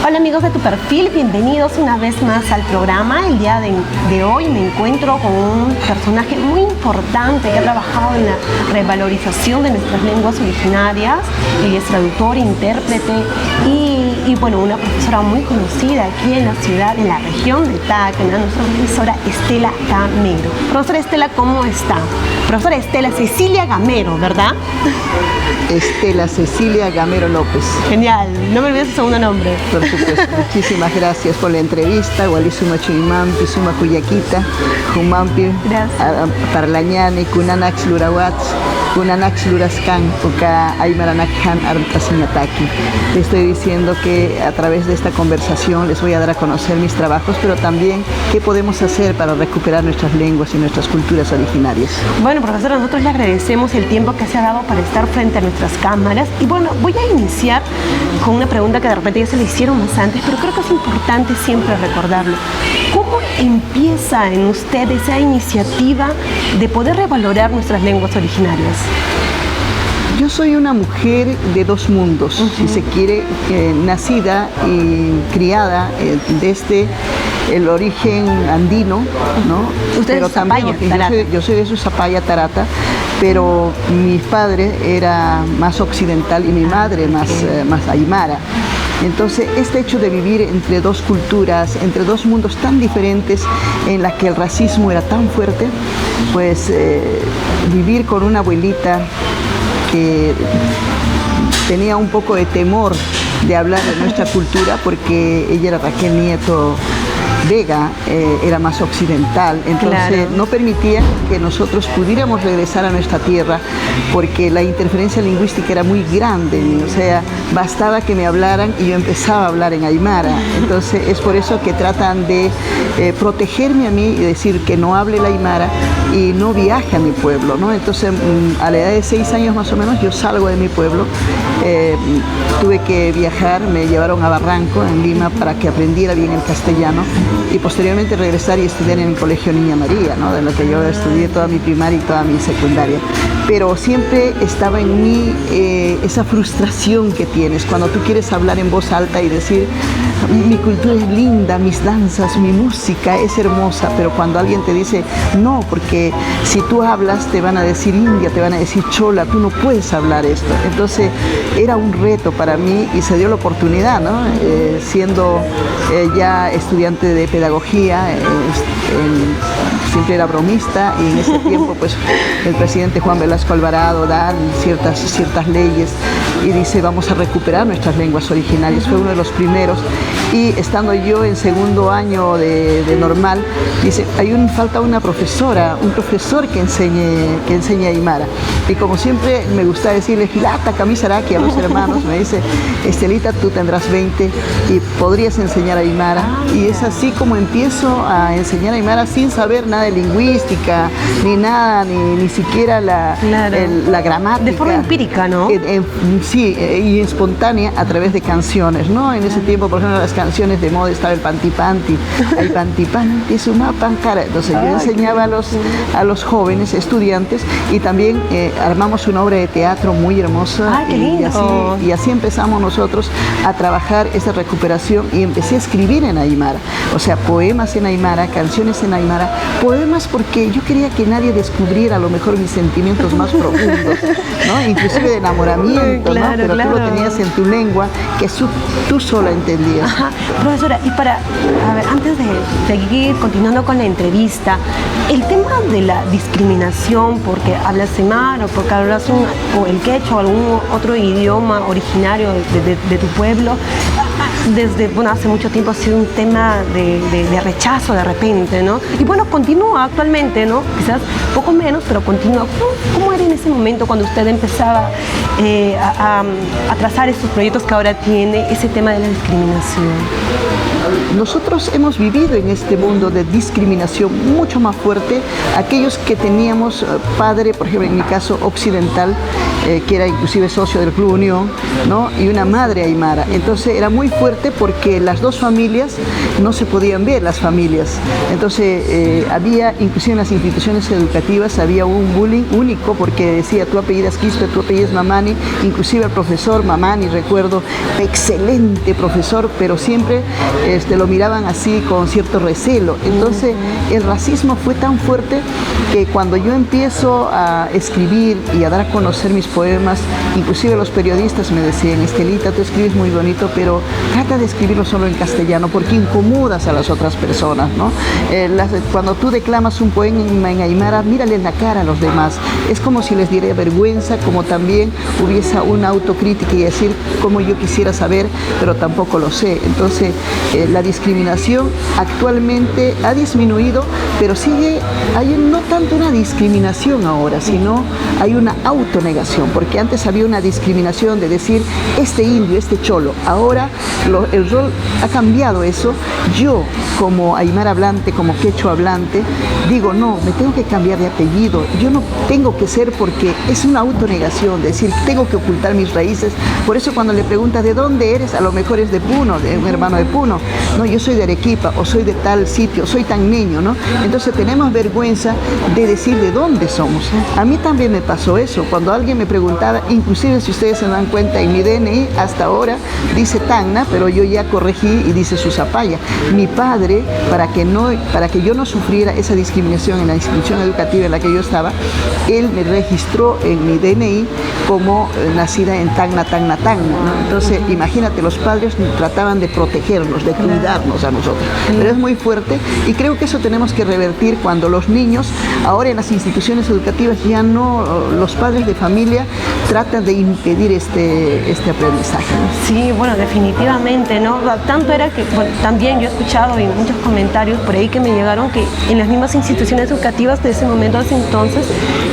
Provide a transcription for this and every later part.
Hola amigos de Tu Perfil, bienvenidos una vez más al programa. El día de hoy me encuentro con un personaje muy importante que ha trabajado en la revalorización de nuestras lenguas originarias. Ella es traductora, intérprete y bueno, una profesora muy conocida aquí en la ciudad, en la región de Tacna, nuestra profesora Estela Gamero. Profesora Estela, ¿cómo está? Profesora Estela Cecilia Gamero, ¿verdad? Estela Cecilia Gamero López. Genial, no me olvides su segundo nombre. Por supuesto, muchísimas gracias por la entrevista. Walisuma Chuimampi, Suma Cuyaquita, Jumampi, Parlañani, Kunanax Lurawats, Kunanax Lurascan, Uka Aymaranakhan Artasiñataki. Le estoy diciendo que a través de esta conversación les voy a dar a conocer mis trabajos, pero también qué podemos hacer para recuperar nuestras lenguas y nuestras culturas originarias. Bueno, profesora, nosotros le agradecemos el tiempo que se ha dado para estar frente a nuestras cámaras. Y bueno, voy a iniciar con una pregunta que de repente ya se le hicieron más antes, pero creo que es importante siempre recordarlo. ¿Cómo empieza en usted esa iniciativa de poder revalorar nuestras lenguas originarias? Yo soy una mujer de dos mundos, si se quiere, nacida y criada desde el origen andino, ¿no? Usted pero es también Zapaya, yo soy de su Zapaya, Tarata, pero mi padre era más occidental y mi madre más aymara. Entonces, este hecho de vivir entre dos culturas, entre dos mundos tan diferentes, en la que el racismo era tan fuerte, pues vivir con una abuelita que tenía un poco de temor de hablar de nuestra cultura, porque ella era Raquel Nieto Vega, era más occidental, entonces claro, no permitía que nosotros pudiéramos regresar a nuestra tierra, porque la interferencia lingüística era muy grande, o sea, bastaba que me hablaran y yo empezaba a hablar en aymara. Entonces es por eso que tratan de protegerme a mí y decir que no hable el aymara y no viaje a mi pueblo, ¿no? Entonces a la edad de 6 años más o menos yo salgo de mi pueblo, tuve que viajar, me llevaron a Barranco, en Lima, para que aprendiera bien el castellano y posteriormente regresar y estudiar en el Colegio Niña María, ¿no? De lo que yo estudié toda mi primaria y toda mi secundaria. Pero siempre estaba en mí esa frustración que tienes cuando tú quieres hablar en voz alta y decir, mi cultura es linda, mis danzas, mi música es hermosa, pero cuando alguien te dice, no, porque si tú hablas te van a decir india, te van a decir chola, tú no puedes hablar esto. Entonces era un reto para mí y se dio la oportunidad, ¿no? Siendo ya estudiante de pedagogía, siempre era bromista, y en ese tiempo pues el presidente Juan Velasco Alvarado da ciertas leyes y dice, vamos a recuperar nuestras lenguas originarias. Fue uno de los primeros, y estando yo en segundo año de normal, dice, falta una profesora, un profesor que enseñe aymara. Y como siempre me gusta decirle, Gilata, Camisaraki a los hermanos, me dice, Estelita, tú tendrás 20 y podrías enseñar aymara. Y es así como empiezo a enseñar aymara sin saber nada de lingüística, ni nada, ni siquiera la gramática. De forma empírica, ¿no? Sí, y espontánea a través de canciones, ¿no? En ese tiempo, por ejemplo, las canciones de moda estaba el Panti Panti, el Panti Panti es una pancara. Entonces yo enseñaba a los jóvenes estudiantes, y también armamos una obra de teatro muy hermosa. ¡Qué lindo! Y así empezamos nosotros a trabajar esa recuperación, y empecé a escribir en aymara, o sea, poemas en aymara, canciones en aymara, poemas porque yo quería que nadie descubriera a lo mejor mis sentimientos más profundos, ¿no? Inclusive de enamoramiento, claro, ¿no? Pero claro, tú lo tenías en tu lengua que tú sola entendías. Ajá. Profesora, y antes de seguir continuando con la entrevista, el tema de la discriminación porque hablas aymara o porque hablas o el quechua o algún otro idioma originario de tu pueblo, desde hace mucho tiempo ha sido un tema de rechazo de repente, ¿no? Y bueno, continúa actualmente, ¿no? Quizás poco menos, pero continúa. ¿Cómo era en ese momento cuando usted empezaba a trazar estos proyectos que ahora tiene, ese tema de la discriminación? nosotros hemos vivido en este mundo de discriminación mucho más fuerte. Aquellos que teníamos padre, por ejemplo, en mi caso occidental, que era inclusive socio del Club Unión, ¿no? Y una madre aymara. Entonces era muy fuerte porque las dos familias no se podían ver, las familias. Entonces había, inclusive en las instituciones educativas, había un bullying único porque decía, tú apellidas Quispe, tú apellidas Mamani, inclusive el profesor Mamani, recuerdo, excelente profesor, pero siempre lo miraban así con cierto recelo. Entonces el racismo fue tan fuerte que cuando yo empiezo a escribir y a dar a conocer mis poemas, inclusive los periodistas me decían, Estelita, tú escribes muy bonito, pero trata de escribirlo solo en castellano porque incomodas a las otras personas, ¿no? Cuando tú declamas un poema en aymara, mírales la cara a los demás. Es como si les diera vergüenza, como también hubiese una autocrítica y decir cómo yo quisiera saber, pero tampoco lo sé. Entonces, la discriminación actualmente ha disminuido, pero sigue, hay no tanto una discriminación ahora, sino hay una autonegación, porque antes había una discriminación de decir este indio, este cholo. Ahora el rol ha cambiado eso. Yo, como aymara hablante, como quechua hablante, digo, no, me tengo que cambiar de apellido. Yo no tengo que ser, porque es una autonegación, decir, tengo que ocultar mis raíces. Por eso cuando le preguntas de dónde eres, a lo mejor es de Puno, de un hermano de Puno. No, yo soy de Arequipa, o soy de tal sitio, soy tan niño, ¿no? Entonces tenemos vergüenza de decir de dónde somos. A mí también me pasó eso. Cuando alguien me preguntaba, inclusive si ustedes se dan cuenta, en mi DNI hasta ahora dice Tacna, pero yo ya corregí y dice Susapaya. Mi padre, para que yo no sufriera esa discriminación en la institución educativa en la que yo estaba, él me registró en mi DNI como nacida en Tacna, Tacna, Tacna, ¿no? Entonces, imagínate, los padres trataban de protegernos, de cuidarnos a nosotros. Pero es muy fuerte y creo que eso tenemos que revertir cuando los niños, ahora en las instituciones educativas, ya no, los padres de familia tratan de impedir este aprendizaje, ¿no? Sí, bueno, definitivamente, ¿no? Tanto era que, bueno, también yo he escuchado en muchos comentarios por ahí que me llegaron que en las mismas instituciones educativas de ese momento, hace entonces,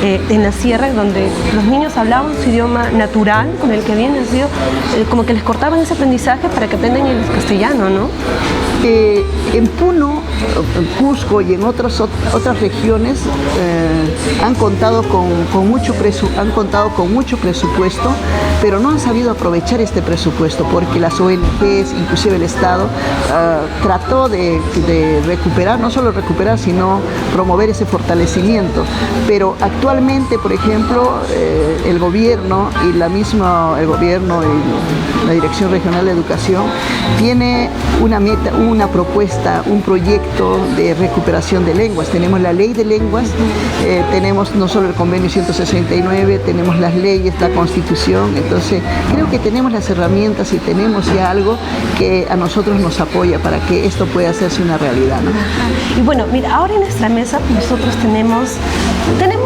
en la sierra, donde los niños hablaban su idioma natural, con el que habían nacido, como que les cortaban ese aprendizaje para que aprendan el castellano, ¿no? En Puno, en Cusco y en otras regiones han contado con mucho presupuesto, pero no han sabido aprovechar este presupuesto porque las ONGs, inclusive el Estado, trató de recuperar, no solo recuperar, sino promover ese fortalecimiento. Pero actualmente, por ejemplo, el gobierno y el gobierno y la Dirección Regional de Educación tiene una meta, una propuesta, un proyecto de recuperación de lenguas. Tenemos la ley de lenguas, tenemos no solo el convenio 169, tenemos las leyes, la Constitución. Entonces creo que tenemos las herramientas y tenemos ya algo que a nosotros nos apoya para que esto pueda hacerse una realidad, ¿no? Y bueno, mira, ahora en nuestra mesa nosotros tenemos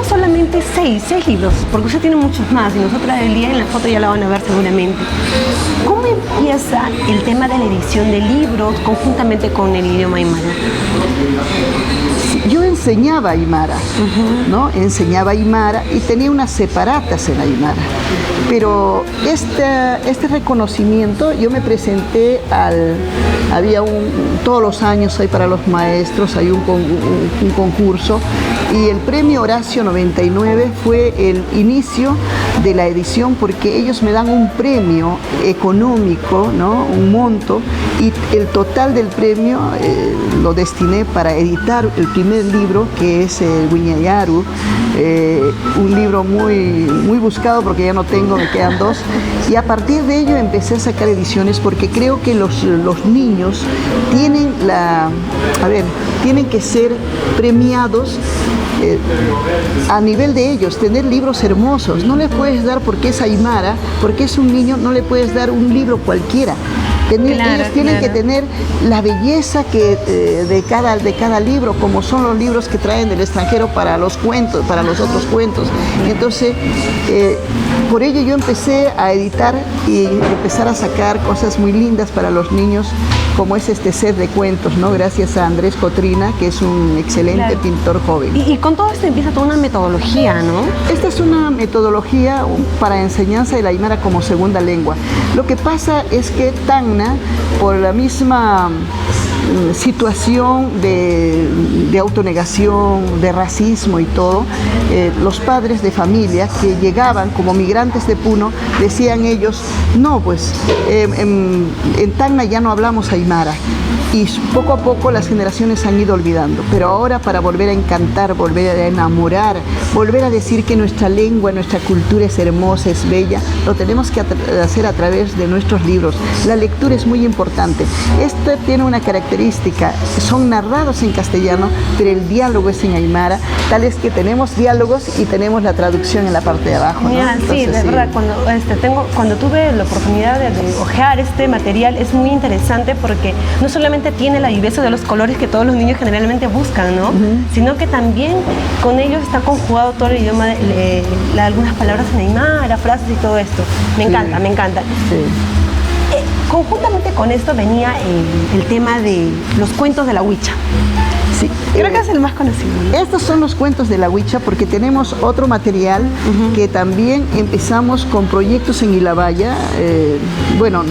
solamente seis libros, porque usted tiene muchos más y nosotros el día en la foto ya la van a ver seguramente. ¿Cómo empieza el tema de la edición de libros conjuntamente con el idioma aymara? Yo enseñaba aymara, ¿no? Enseñaba aymara y tenía unas separatas en aymara. Pero este reconocimiento, yo me presenté todos los años hay para los maestros, hay un concurso, y el premio Horacio 99 fue el inicio de la edición, porque ellos me dan un premio económico, ¿no? Un monto, y el total del premio lo destiné para editar el primer libro, que es Wiñayaru, un libro muy buscado porque ya no tengo, me quedan dos, y a partir de ello empecé a sacar ediciones porque creo que los niños tienen que ser premiados a nivel de ellos, tener libros hermosos. No le puedes dar, porque es aymara, porque es un niño, no le puedes dar un libro cualquiera. Ellos tienen que tener la belleza de cada libro, como son los libros que traen del extranjero para los cuentos, para los otros cuentos. Entonces, por ello yo empecé a editar y empezar a sacar cosas muy lindas para los niños, como es este set de cuentos, ¿no? Gracias a Andrés Cotrina, que es un excelente pintor joven. Y con todo esto empieza toda una metodología, ¿no? Esta es una metodología para enseñanza del aymara como segunda lengua. Lo que pasa es que Tacna, por la misma situación de autonegación, de racismo y todo, los padres de familia que llegaban como migrantes de Puno, decían ellos, no, pues en Tacna ya no hablamos aymara. Y poco a poco las generaciones han ido olvidando, pero ahora para volver a encantar, volver a enamorar, volver a decir que nuestra lengua, nuestra cultura es hermosa, es bella, lo tenemos que hacer a través de nuestros libros. La lectura es muy importante. Este tiene una característica, son narrados en castellano, pero el diálogo es en aymara, tal es que tenemos diálogos y tenemos la traducción en la parte de abajo, ¿no? Mira, Entonces, sí, de verdad, cuando tuve la oportunidad de hojear este material, es muy interesante porque no solamente tiene la viveza de los colores que todos los niños generalmente buscan, ¿no? Sino que también con ellos está conjugado todo el idioma, algunas palabras en aymara, frases y todo esto. Me encanta, me encanta. Sí. Conjuntamente con esto venía el tema de los cuentos de la Huicha. Sí, creo que es el más conocido, ¿no? Estos son los cuentos de la Huicha porque tenemos otro material que también empezamos con proyectos en Ilabaya. Bueno,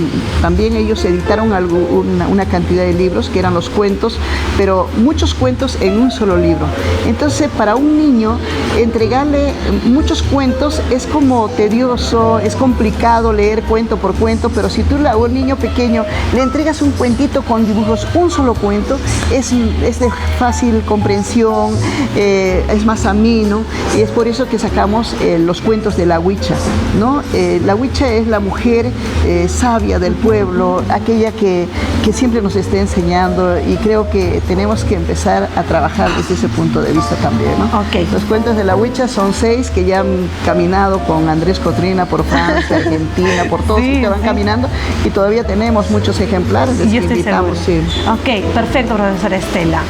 también ellos editaron una cantidad de libros que eran los cuentos, pero muchos cuentos en un solo libro. Entonces, para un niño, entregarle muchos cuentos es como tedioso, es complicado leer cuento por cuento, pero si tú a un niño pequeño le entregas un cuentito con dibujos, un solo cuento, es de fácil comprensión, es más ameno, y es por eso que sacamos los cuentos de la Huicha, ¿no? La Huicha es la mujer sabia del pueblo, aquella que siempre nos está enseñando, y creo que tenemos que empezar a trabajar desde ese punto de vista también, ¿no? Okay. Los cuentos de la Huicha son 6 que ya han caminado con Andrés Cotrina por Francia, Argentina, por todos los que van caminando, y todavía tenemos muchos ejemplares, les invitamos. Sí. Ok, perfecto, profesora Estela.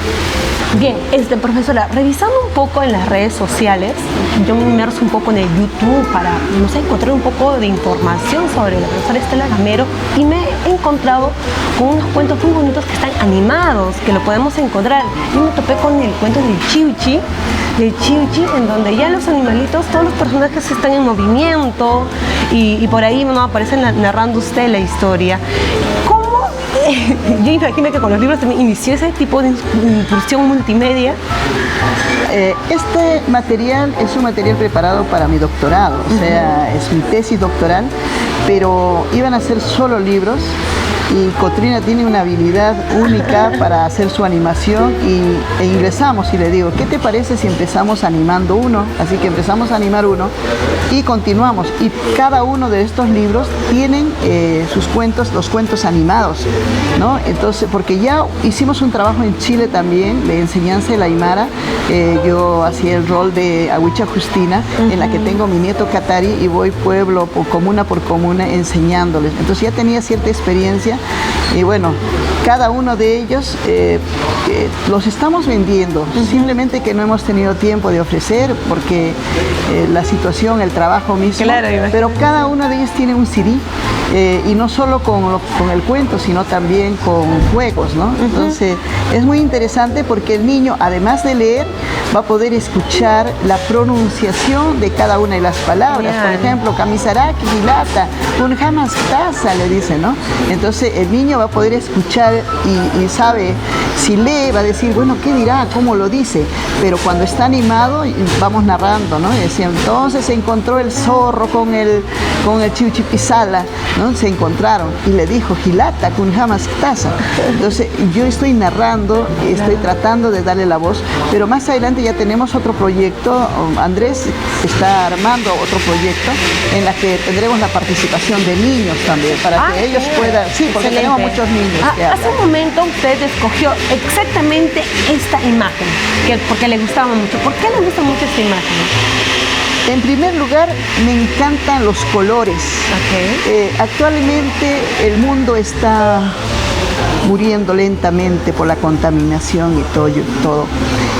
Bien, profesora, revisando un poco en las redes sociales, yo me inmerso un poco en el YouTube para, no sé, encontrar un poco de información sobre la profesora Estela Gamero, y me he encontrado con unos cuentos muy bonitos que están animados, que lo podemos encontrar. Yo me topé con el cuento del Chiuchi, en donde ya los animalitos, todos los personajes están en movimiento y por ahí no aparecen narrando usted la historia. Yo imagino que con los libros también inició ese tipo de incursión multimedia. Este material es un material preparado para mi doctorado, o sea, es mi tesis doctoral, pero iban a ser solo libros. Y Cotrina tiene una habilidad única para hacer su animación e ingresamos y le digo, ¿qué te parece si empezamos animando uno? Así que empezamos a animar uno y continuamos. Y cada uno de estos libros tienen sus cuentos, los cuentos animados, ¿no? Entonces, porque ya hicimos un trabajo en Chile también de enseñanza de la aymara. Yo hacía el rol de Ahuicha Justina, en la que tengo mi nieto Katari y voy pueblo por comuna enseñándoles. Entonces ya tenía cierta experiencia. Y bueno, cada uno de ellos los estamos vendiendo, simplemente que no hemos tenido tiempo de ofrecer porque la situación, el trabajo mismo, claro, pero cada uno de ellos tiene un CD, y no solo con el cuento, sino también con juegos, ¿no? Entonces es muy interesante porque el niño, además de leer, va a poder escuchar la pronunciación de cada una de las palabras. Por ejemplo, Kamisaraki, Hilata, Punjamas Taza, le dice, ¿no? Entonces el niño va a poder escuchar y sabe, si lee va a decir, bueno, ¿qué dirá? ¿Cómo lo dice? Pero cuando está animado vamos narrando, ¿no? Y decía, entonces se encontró el zorro con el Chiuchipisala, ¿no? Se encontraron y le dijo, Hilata, Punjamas Taza. Entonces yo estoy narrando, estoy tratando de darle la voz, pero más adelante ya tenemos otro proyecto. Andrés está armando otro proyecto en la que tendremos la participación de niños también, para que ellos puedan, sí, porque tenemos muchos niños. Hace un momento usted escogió exactamente esta imagen, porque le gustaba mucho. ¿Por qué le gusta mucho esta imagen? En primer lugar, me encantan los colores. Actualmente el mundo está muriendo lentamente por la contaminación y todo.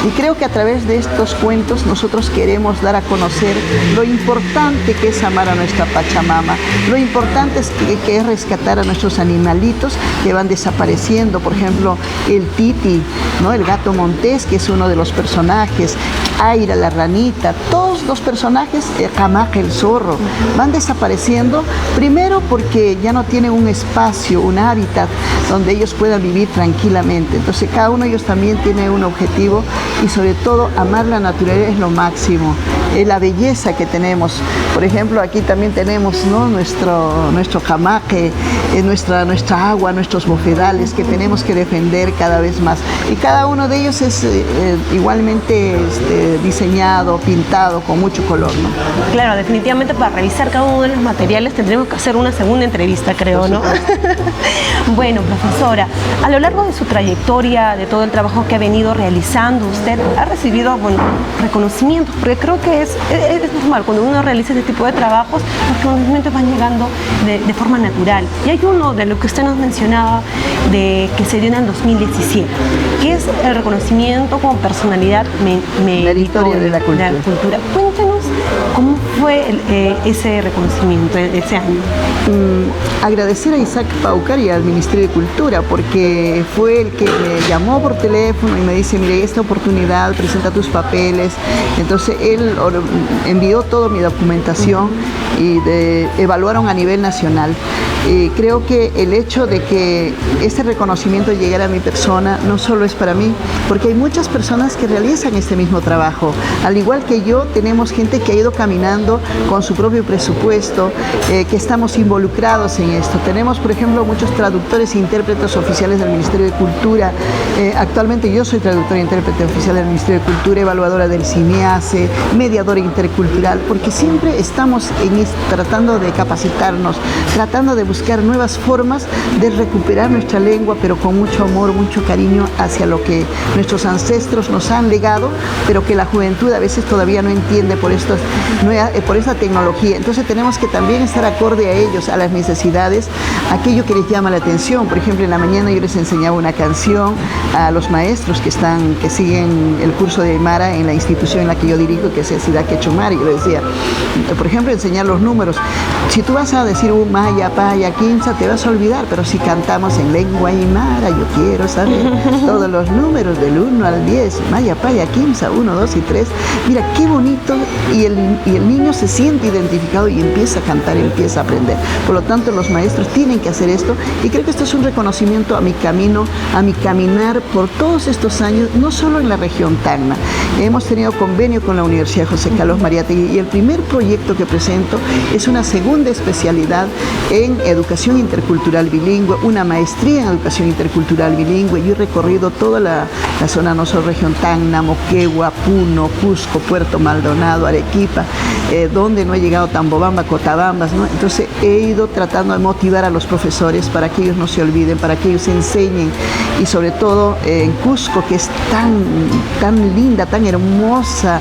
Y creo que a través de estos cuentos nosotros queremos dar a conocer lo importante que es amar a nuestra Pachamama, lo importante es que es rescatar a nuestros animalitos que van desapareciendo. Por ejemplo, el titi, ¿no? El gato montés, que es uno de los personajes, Aira, la ranita, todos los personajes, Camaca, el zorro, van desapareciendo, primero porque ya no tienen un espacio, un hábitat donde ellos puedan vivir tranquilamente. Entonces cada uno de ellos también tiene un objetivo y sobre todo amar la naturaleza es lo máximo, es la belleza que tenemos. Por ejemplo, aquí también tenemos, ¿no? nuestro camaque, nuestra agua, nuestros bofedales que tenemos que defender cada vez más. Y cada uno de ellos es igualmente diseñado, pintado con mucho color, ¿no? Claro, definitivamente para revisar cada uno de los materiales tendremos que hacer una segunda entrevista, creo, ¿no? Bueno, profesora, a lo largo de su trayectoria, de todo el trabajo que ha venido realizando, usted ha recibido, bueno, reconocimientos, porque creo que es normal, cuando uno realiza este tipo de trabajos, los reconocimientos van llegando de forma natural. Y hay uno de lo que usted nos mencionaba, que se dio en el 2017, que es el reconocimiento como personalidad meritoria de la cultura. Cuéntenos cómo fue ese reconocimiento ese año. Agradecer a Isaac Paucar y al Ministerio de Cultura, porque fue el que me llamó por teléfono y me dice, mire, esta oportunidad, presenta tus papeles. Entonces él envió toda mi documentación y evaluaron a nivel nacional. Creo que el hecho de que este reconocimiento llegara a mi persona no solo es para mí, porque hay muchas personas que realizan este mismo trabajo. Al igual que yo, tenemos gente que ha ido caminando con su propio presupuesto, que estamos involucrados en esto. Tenemos, por ejemplo, muchos traductores e intérpretes oficiales del Ministerio de Cultura. Actualmente yo soy traductora e intérprete oficial del Ministerio de Cultura, evaluadora del CINEACE, mediadora intercultural, porque siempre estamos tratando de capacitarnos, tratando de buscar nuevas formas de recuperar nuestra lengua, pero con mucho amor, mucho cariño hacia lo que nuestros ancestros nos han legado, pero que la juventud a veces todavía no entiende por esta tecnología. Entonces tenemos que también estar acorde a ellos, a las necesidades, aquello que les llama la atención. Por ejemplo, en la mañana yo les enseñaba una canción a los maestros que siguen el curso de Aymara en la institución en la que yo dirijo, que es Ciudad Quechumari. Yo les decía, por ejemplo, enseñar los números. Si tú vas a decir maya, paya, quinza, te vas a olvidar, pero si cantamos en lengua aymara, yo quiero saber todos los números del 1 al 10, maya, paya, quinza, 1, 2 y 3. Mira, qué bonito, y el niño se siente identificado y empieza a cantar, empieza a aprender. Por lo tanto, los maestros tienen que hacer esto, y creo que esto es un reconocimiento a mi camino, a mi caminar por todos estos años, no solo en la región Tacna. Hemos tenido convenio con la Universidad José Carlos Mariátegui, y el primer proyecto que presento es una segunda especialidad en educación intercultural bilingüe, una maestría en educación intercultural bilingüe. Yo he recorrido toda la zona, no solo región Tacna, Moquegua, Puno, Cusco, Puerto Maldonado, Arequipa, donde no he llegado, Tambobamba, Cotabambas, ¿no? Entonces he ido tratando de motivar a los profesores para que ellos no se olviden, para que ellos enseñen, y sobre todo en Cusco, que es tan linda, tan hermosa,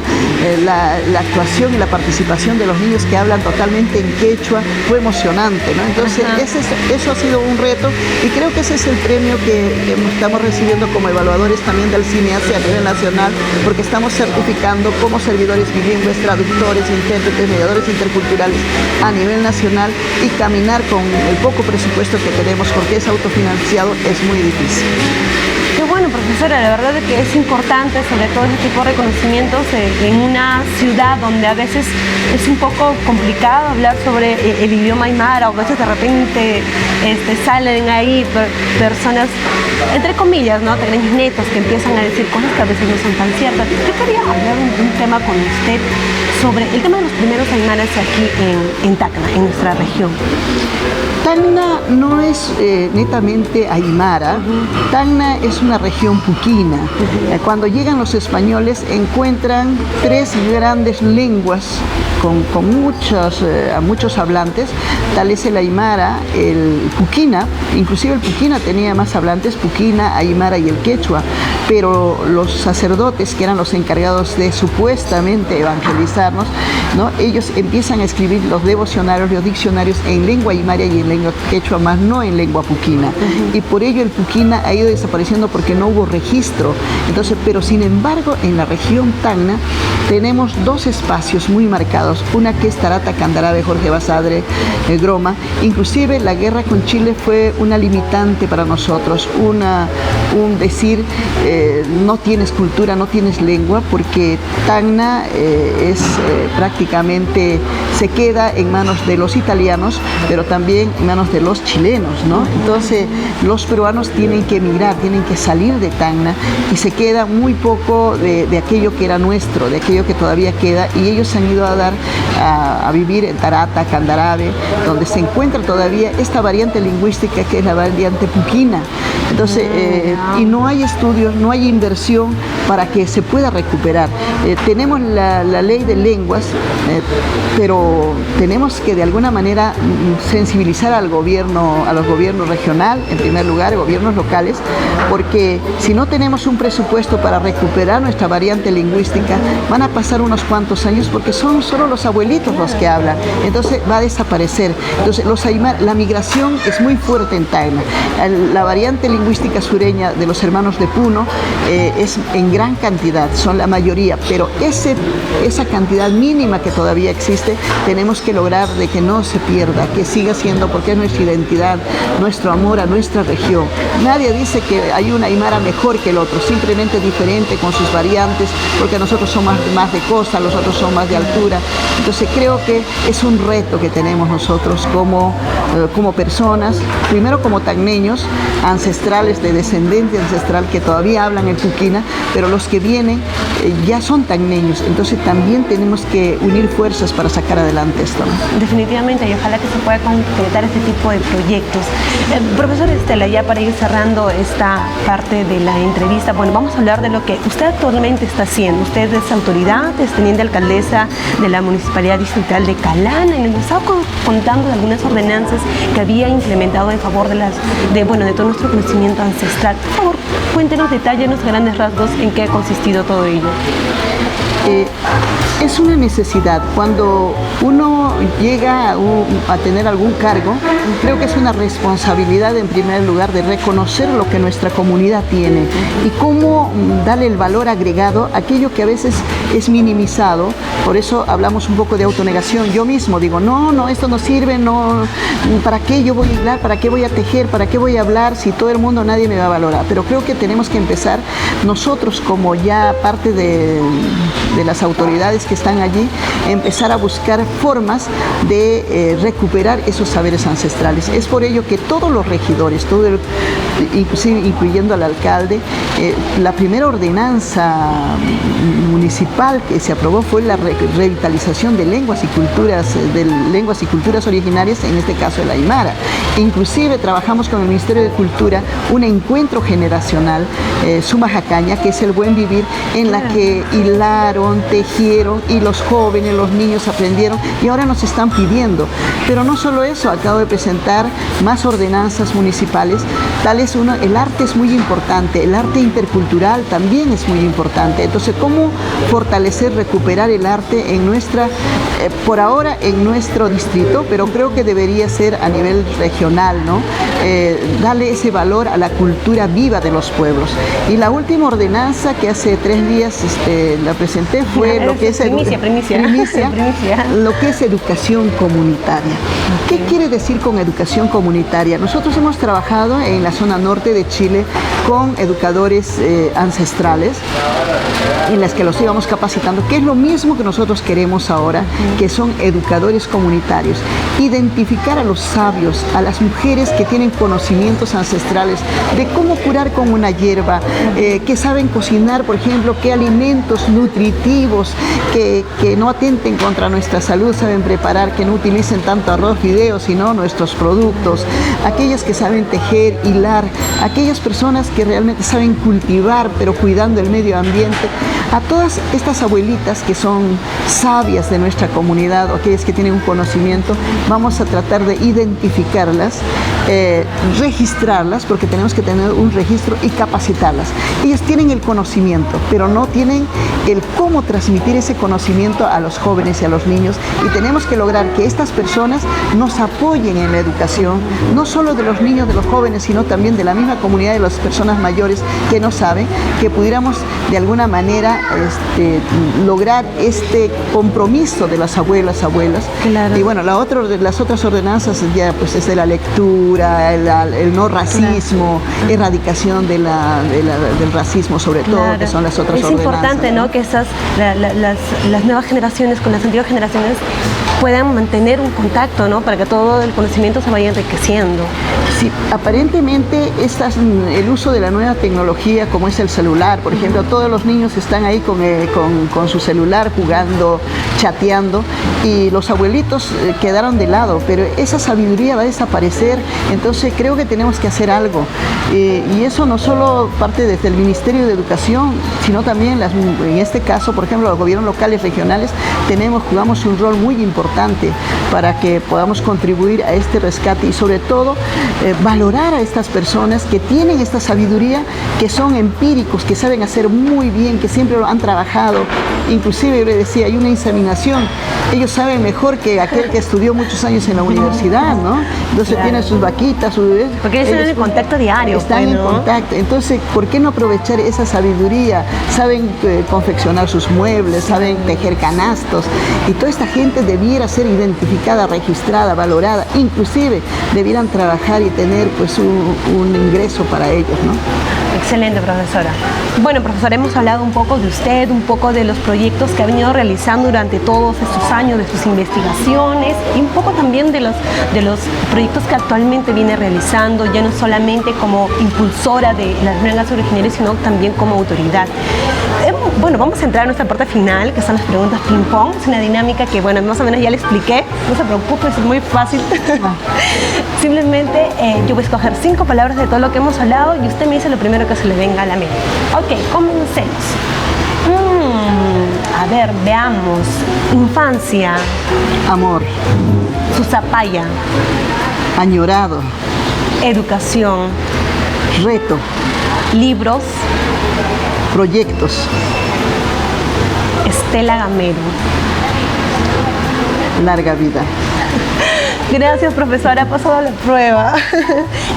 la actuación y la participación de los niños que hablan totalmente en quechua fue emocionante, ¿no? Entonces eso ha sido un reto, y creo que ese es el premio que estamos recibiendo como evaluadores también del CINEACE a nivel nacional, porque estamos certificando como servidores bilingües, traductores, intérpretes, mediadores interculturales a nivel nacional, y caminar con el poco presupuesto que tenemos, porque es autofinanciado, es muy difícil. Qué bueno, profesora, la verdad es que es importante, sobre todo este tipo de reconocimientos en una ciudad donde a veces es un poco complicado hablar sobre el idioma aymara, o a veces de repente salen ahí personas, entre comillas, ¿no? Tenemos netos que empiezan a decir cosas que a veces no son tan ciertas. Yo quería hablar de un tema con usted sobre el tema de los primeros aymaras aquí en Tacna, en nuestra región. Tacna no es netamente aymara, Tacna es una región puquina. Cuando llegan los españoles encuentran tres grandes lenguas con muchos hablantes, tal es el aymara, el puquina, inclusive el puquina tenía más hablantes, puquina, aymara y el quechua, pero los sacerdotes, que eran los encargados de supuestamente evangelizarnos, ¿no? Ellos empiezan a escribir los devocionarios, los diccionarios en lengua aymara y en lengua quechua, más no en lengua puquina. Y por ello el puquina ha ido desapareciendo porque no hubo registro. Entonces, pero sin embargo, en la región Tacna tenemos dos espacios muy marcados. Una que es Tarata, Candarave, Jorge Basadre, Groma. Inclusive la guerra con Chile fue una limitante para nosotros, un decir, no tienes cultura, no tienes lengua, porque Tacna prácticamente se queda en manos de los italianos, pero también en manos de los chilenos, ¿no? Entonces los peruanos tienen que emigrar, tienen que salir de Tacna y se queda muy poco de aquello que era nuestro, de aquello que todavía queda, y ellos se han ido a vivir en Tarata, Candarave, donde se encuentra todavía esta variante lingüística que es la variante puquina. Entonces, y no hay estudios, no hay inversión para que se pueda recuperar. Tenemos la ley de lenguas, pero tenemos que de alguna manera sensibilizar al gobierno, a los gobiernos regional, en primer lugar, gobiernos locales, porque si no tenemos un presupuesto para recuperar nuestra variante lingüística, van a pasar unos cuantos años porque son solo los abuelitos los que hablan, entonces va a desaparecer. Entonces la migración es muy fuerte en Tacna. La variante lingüística sureña de los hermanos de Puno es en gran cantidad, son la mayoría, pero esa cantidad mínima que todavía existe, tenemos que lograr de que no se pierda, que siga siendo, porque es nuestra identidad, nuestro amor a nuestra región. Nadie dice que hay un aymara mejor que el otro, simplemente diferente con sus variantes, porque nosotros somos más de costa, los otros son más de altura. Entonces creo que es un reto que tenemos nosotros como personas, primero como tacneños, ancestrales, de descendencia ancestral, que todavía hablan el puquina, pero los que vienen ya son tacneños, entonces también tenemos que unir fuerzas para sacar adelante esto, ¿no? Definitivamente, y ojalá que se pueda concretar este tipo de proyectos. Profesor Estela, ya para ir cerrando esta parte de la entrevista, bueno, vamos a hablar de lo que usted actualmente está haciendo. Usted es autoridad, es teniente alcaldesa de la Municipalidad Distrital de Calama, y nos estaba contando de algunas ordenanzas que había implementado en favor de todo nuestro conocimiento ancestral. Por favor, cuéntenos, detállenos grandes rasgos en qué ha consistido todo ello. Es una necesidad. Cuando uno llega a tener algún cargo, creo que es una responsabilidad en primer lugar de reconocer lo que nuestra comunidad tiene y cómo darle el valor agregado a aquello que a veces es minimizado. Por eso hablamos un poco de autonegación. Yo mismo digo, no, esto no sirve, no, ¿para qué yo voy a hilar? ¿Para qué voy a tejer? ¿Para qué voy a hablar? Si todo el mundo, nadie me va a valorar. Pero creo que tenemos que empezar nosotros, como ya parte de las autoridades que están allí, empezar a buscar formas de recuperar esos saberes ancestrales. Es por ello que todos los regidores, inclusive incluyendo al alcalde, la primera ordenanza municipal que se aprobó fue la revitalización de lenguas y culturas originarias, en este caso el aymara. Inclusive trabajamos con el Ministerio de Cultura un encuentro generacional, Suma Jacaña, que es el buen vivir, en la que hilaron, tejieron, y los jóvenes, los niños aprendieron, y ahora nos están pidiendo. Pero no solo eso, acabo de presentar más ordenanzas municipales. El arte es muy importante, el arte intercultural también es muy importante. Entonces, ¿cómo fortalecer, recuperar el arte en por ahora en nuestro distrito, pero creo que debería ser a nivel regional, ¿no? Darle ese valor a la cultura viva de los pueblos. Y la última ordenanza que hace 3 días la presenté fue lo que es primicia, lo que es educación comunitaria. ¿Qué quiere decir con educación comunitaria? Nosotros hemos trabajado en la zona norte de Chile con educadores ancestrales, en las que los íbamos capacitando, que es lo mismo que nosotros queremos ahora, que son educadores comunitarios. Identificar a los sabios, a las mujeres que tienen conocimientos ancestrales de cómo curar con una hierba, que saben cocinar, por ejemplo, qué alimentos nutritivos que no atenten contra nuestra salud saben preparar, que no utilicen tanto arroz, fideos, sino nuestros productos. Aquellas que saben tejer, hilar, aquellas personas que realmente saben cultivar, pero cuidando el medio ambiente. A todas estas abuelitas que son sabias de nuestra comunidad, o aquellas que tienen un conocimiento, vamos a tratar de identificarlas registrarlas, porque tenemos que tener un registro y capacitarlas. Ellos tienen el conocimiento, pero no tienen el cómo transmitir ese conocimiento a los jóvenes y a los niños, y tenemos que lograr que estas personas nos apoyen en la educación, no solo de los niños, de los jóvenes, sino también de la misma comunidad de las personas mayores que no saben, que pudiéramos de alguna manera lograr este compromiso de las abuelas. Claro. Y bueno, las otras ordenanzas ya pues es de la lectura, el no racismo, claro, erradicación del racismo sobre todo, claro, que son las otras ordenanzas. Es importante, ¿no?, que las nuevas generaciones con las antiguas generaciones puedan mantener un contacto, ¿no?, para que todo el conocimiento se vaya enriqueciendo. Sí, aparentemente el uso de la nueva tecnología, como es el celular, por ejemplo, todos los niños están ahí con su celular jugando, chateando, y los abuelitos quedaron de lado, pero esa sabiduría va a desaparecer. Entonces creo que tenemos que hacer algo, y eso no solo parte desde el Ministerio de Educación, sino también en este caso, por ejemplo, los gobiernos locales, regionales, jugamos un rol muy importante para que podamos contribuir a este rescate, y sobre todo valorar a estas personas que tienen esta sabiduría, que son empíricos, que saben hacer muy bien, que siempre lo han trabajado. Inclusive yo le decía, hay una inseminación, ellos saben mejor que aquel que estudió muchos años en la universidad, ¿no? Entonces claro, tienen sus vaquitas, porque ellos están en contacto diario. Están en contacto. Entonces, ¿por qué no aprovechar esa sabiduría? Saben confeccionar sus muebles, saben tejer canastos, y toda esta gente debiera ser identificada, registrada, valorada, inclusive debieran trabajar y tener pues un ingreso para ellos, ¿no? Excelente, profesora. Bueno, profesora, hemos hablado un poco de usted, un poco de los proyectos que ha venido realizando durante todos estos años, de sus investigaciones, y un poco también de los proyectos que actualmente viene realizando, ya no solamente como impulsora de las lenguas originarias, sino también como autoridad. Bueno, vamos a entrar a nuestra parte final, que son las preguntas ping-pong. Es una dinámica que, bueno, más o menos ya le expliqué. No se preocupe, es muy fácil. Simplemente yo voy a escoger 5 palabras de todo lo que hemos hablado y usted me dice lo primero que se le venga a la mente. Ok, comencemos. A ver, veamos. Infancia. Amor. Susapaya. Añorado. Educación. Reto. Libros. Proyectos. Estela Gamero. Larga vida. Gracias, profesora, ha pasado la prueba.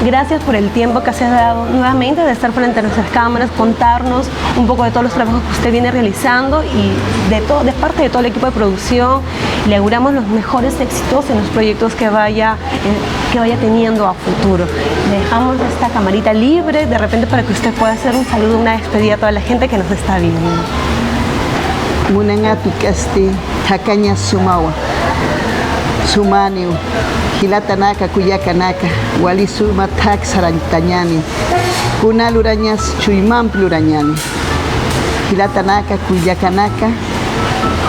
Gracias por el tiempo que se ha dado nuevamente de estar frente a nuestras cámaras, contarnos un poco de todos los trabajos que usted viene realizando, y de parte de todo el equipo de producción le auguramos los mejores éxitos en los proyectos que vaya teniendo a futuro. Le dejamos esta camarita libre de repente para que usted pueda hacer un saludo, una despedida a toda la gente que nos está viendo. Munangatu kasti hakaña sumawa. Sumaniu, Hilatanaka, Kuyakanaka, Walisuma Tak Sarantañani, Kunalurañas, Chuimampi Urañani, Hilatanaka, Kuyakanaka,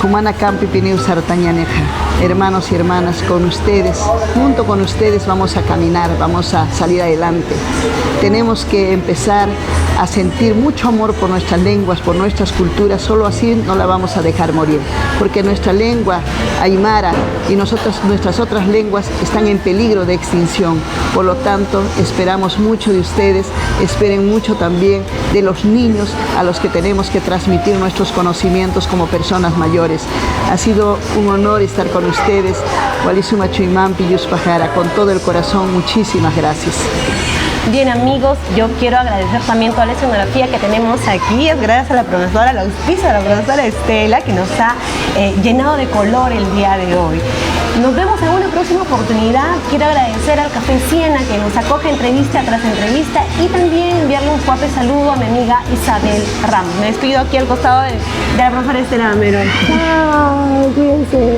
Humanacampi Pineu Sartañaneja. Hermanos y hermanas, con ustedes, junto con ustedes vamos a caminar, vamos a salir adelante. Tenemos que empezar a sentir mucho amor por nuestras lenguas, por nuestras culturas, solo así no la vamos a dejar morir, porque nuestra lengua aymara y nuestras otras lenguas están en peligro de extinción. Por lo tanto, esperamos mucho de ustedes, esperen mucho también de los niños a los que tenemos que transmitir nuestros conocimientos como personas mayores. Ha sido un honor estar con ustedes. Walisuma Chuimampi Yuspajara, con todo el corazón, muchísimas gracias. Bien, amigos, yo quiero agradecer también toda la escenografía que tenemos aquí. Es gracias a la profesora, al auspicio de la profesora Estela, que nos ha llenado de color el día de hoy. Nos vemos en una próxima oportunidad. Quiero agradecer al Café Siena, que nos acoge entrevista tras entrevista, y también enviarle un fuerte saludo a mi amiga Isabel Ramos. Me despido aquí al costado de la profesora Estela Gamero. Chao, cuídense.